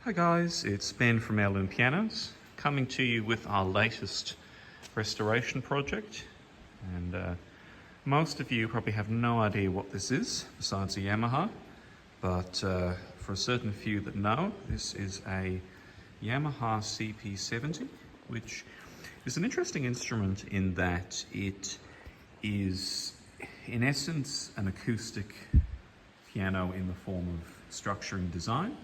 Hi guys, it's Ben from Heirloom Pianos, coming to you with our latest restoration project. And most of you probably have no idea what this is, besides a Yamaha. But for a certain few that know, this is a Yamaha CP70, which is an interesting instrument in that it is, in essence, an acoustic piano in the form of structure and design,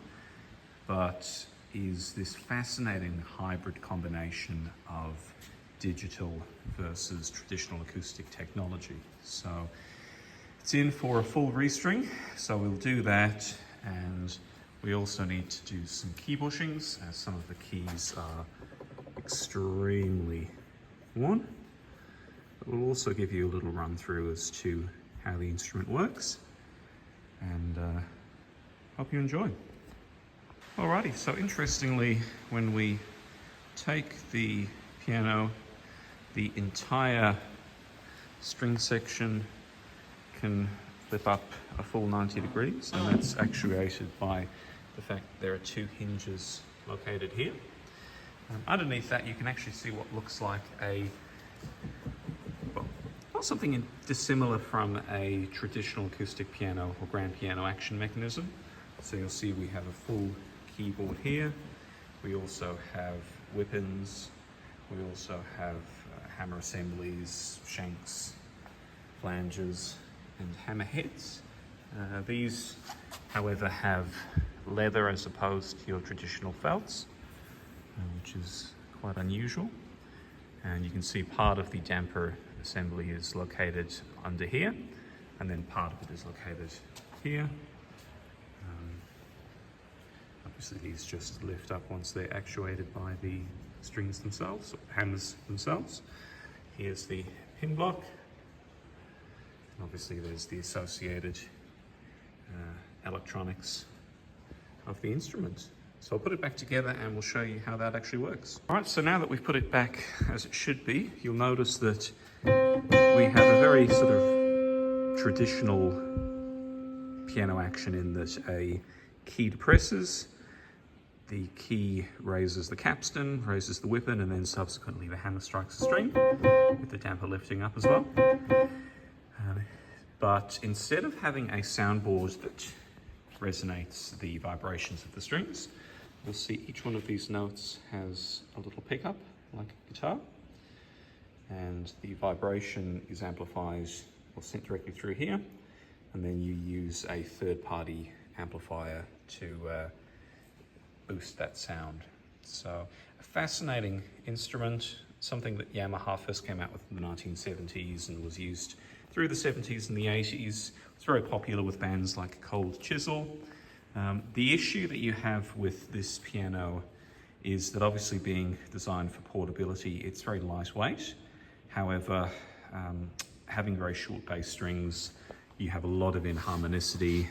but is this fascinating hybrid combination of digital versus traditional acoustic technology. So it's in for a full restring, so we'll do that, and we also need to do some key bushings, as some of the keys are extremely worn. But we'll also give you a little run through as to how the instrument works, and hope you enjoy. Alrighty, so interestingly, when we take the piano, the entire string section can flip up a full 90 degrees, and that's actuated by the fact that there are two hinges located here. Underneath that, you can actually see what looks like not something dissimilar from a traditional acoustic piano or grand piano action mechanism. So you'll see we have a full keyboard here. We also have whip-ins. We also have hammer assemblies, shanks, flanges, and hammer heads. These, however, have leather as opposed to your traditional felts, which is quite unusual. And you can see part of the damper assembly is located under here, and then part of it is located here. Obviously these just lift up once they're actuated by the strings themselves, or hammers themselves. Here's the pin block, and obviously there's the associated electronics of the instrument. So I'll put it back together and we'll show you how that actually works. All right, so now that we've put it back as it should be, you'll notice that we have a very sort of traditional piano action in that a key depresses, the key raises the capstan, raises the whip-in, and then subsequently the hammer strikes the string, with the damper lifting up as well. But instead of having a soundboard that resonates the vibrations of the strings, you'll see each one of these notes has a little pickup, like a guitar, and the vibration is amplified or sent directly through here, and then you use a third-party amplifier to boost that sound. So a fascinating instrument, something that Yamaha first came out with in the 1970s and was used through the 70s and the 80s. It's very popular with bands like Cold Chisel. The issue that you have with this piano is that, obviously being designed for portability, it's very lightweight. However, having very short bass strings, you have a lot of inharmonicity.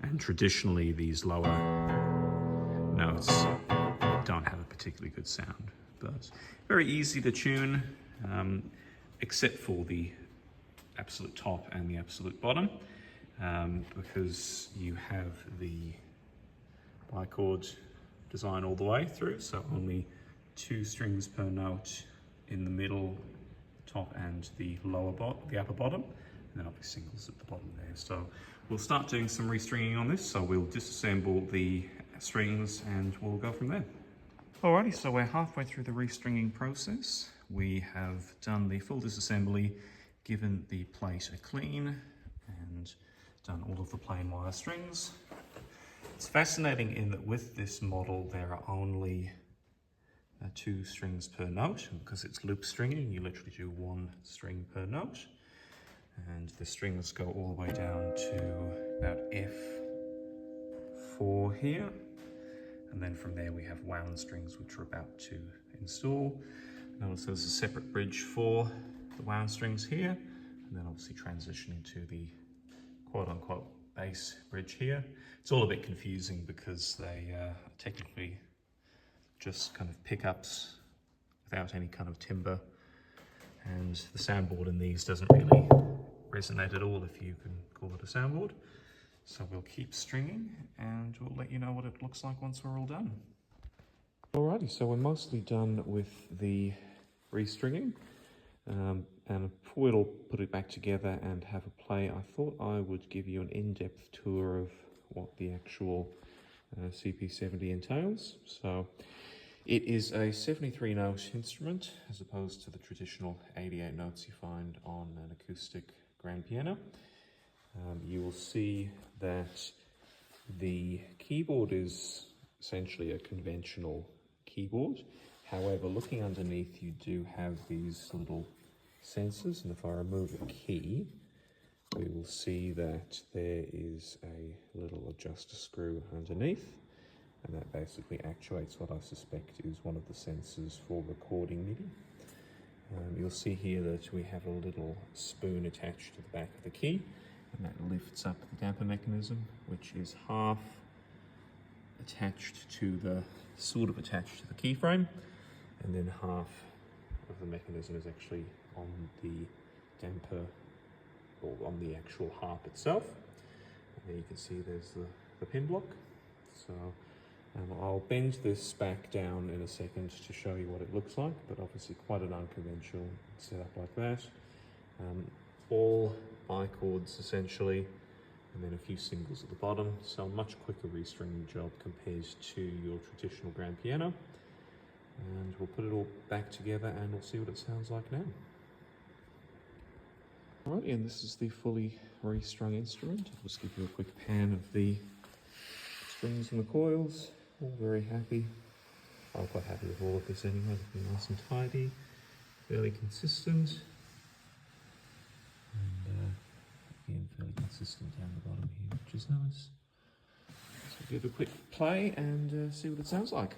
And traditionally, these lower notes don't have a particularly good sound, but very easy to tune, except for the absolute top and the absolute bottom, because you have the bichord design all the way through, so only two strings per note in the middle, top, and the upper bottom, and then obviously singles at the bottom there. So we'll start doing some restringing on this, so we'll disassemble the strings and we'll go from there. Alrighty, so we're halfway through the restringing process. We have done the full disassembly, given the plate a clean, and done all of the plain wire strings. It's fascinating in that with this model there are only two strings per note, and because it's loop stringing, you literally do one string per note, and the strings go all the way down to about F4 here, and then from there we have wound strings which we're about to install. Notice there's a separate bridge for the wound strings here, and then obviously transitioning to the quote-unquote bass bridge here. It's all a bit confusing because they are technically just kind of pickups without any kind of timbre, and the soundboard in these doesn't really resonate at all, if you can call it a soundboard. So we'll keep stringing and we'll let you know what it looks like once we're all done. Alrighty, so we're mostly done with the restringing. And before we'll put it back together and have a play, I thought I would give you an in-depth tour of what the actual CP70 entails. So it is a 73 note instrument as opposed to the traditional 88 notes you find on an acoustic grand piano. You will see that the keyboard is essentially a conventional keyboard. However, looking underneath, you do have these little sensors, and if I remove a key, we will see that there is a little adjuster screw underneath, and that basically actuates what I suspect is one of the sensors for recording MIDI. You'll see here that we have a little spoon attached to the back of the key, and that lifts up the damper mechanism, which is half attached to the keyframe, and then half of the mechanism is actually on the damper, or on the actual harp itself. And there you can see there's the pin block. So I'll bend this back down in a second to show you what it looks like, but obviously quite an unconventional setup like that. All I-chords essentially, and then a few singles at the bottom, so a much quicker restringing job compared to your traditional grand piano. And we'll put it all back together and we'll see what it sounds like now. Alright, and this is the fully restrung instrument. I'll just give you a quick pan of the strings and the coils. All very happy. I'm quite happy with all of this anyway. Looking nice and tidy, fairly consistent. And again, fairly consistent down the bottom here, which is nice. So give it a quick play and see what it sounds like.